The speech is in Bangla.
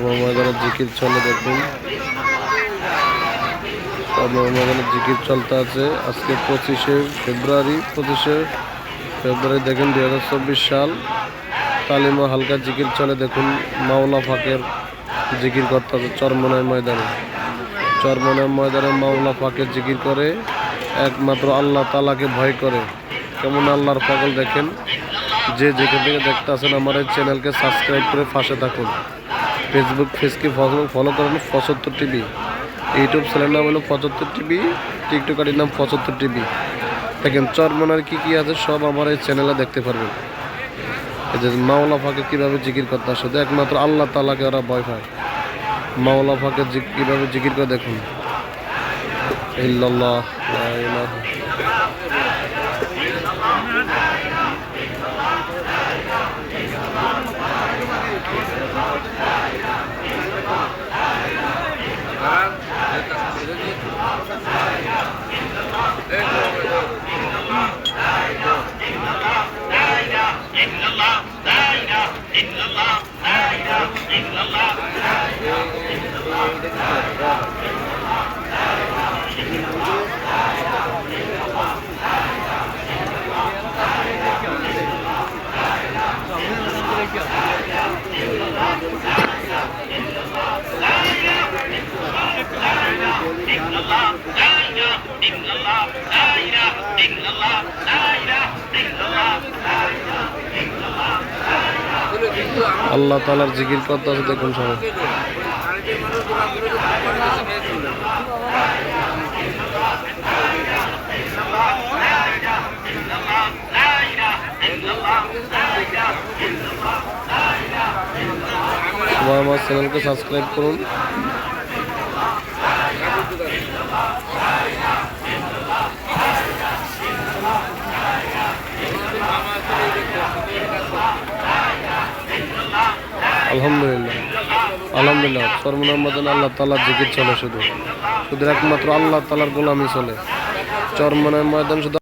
ময়দানে জিকির চলে দেখুন, ময়দানে জিকির চলতে আছে। আজকে 25শে ফেব্রুয়ারি দেখেন 2024 সাল। তালিমা হালকা জিকির চলে দেখুন, মাওলা ফাঁকের জিকির করতে আছে চরমনাই ময়দানে মাওলা ফাঁকের জিকির করে, একমাত্র আল্লাহ তাআলাকে ভয় করে। কেমন আল্লাহর পাগল দেখেন। যে যেখান থেকে দেখতে আছেন আমার এই চ্যানেলকে সাবস্ক্রাইব করে পাশে থাকুন। ফেসবুক পেজকে ফলো করেন 75 টিভি, ইউটিউব চ্যানেলের নাম হলো 75 টিভি, টিকটকারের নাম 75 টিভি। দেখেন চরমনার কি আছে সব আমার এই চ্যানেলে দেখতে পারবেন। এই যে মাওলা ফাঁকে কীভাবে জিকির করতে আসে, একমাত্র আল্লাহ তাআলাকে ওরা ভয় পায়। মাওলা ফাঁকে কীভাবে জিকির করে দেখুন। ইল্লাল্লাহ লা ইলাহা আল্লাহ তাআলার জিকির করতে আছে দেখুন সবাই। সবাই আমার চ্যানেলকে সাবস্ক্রাইব করুন। আলহামদুলিল্লাহ চরমনাই ময়দানে আল্লাহ তাআলার জিকির চলে, শুধু একমাত্র আল্লাহ তাআলার গোলামি চলে চরমনাই ময়দান। শুধু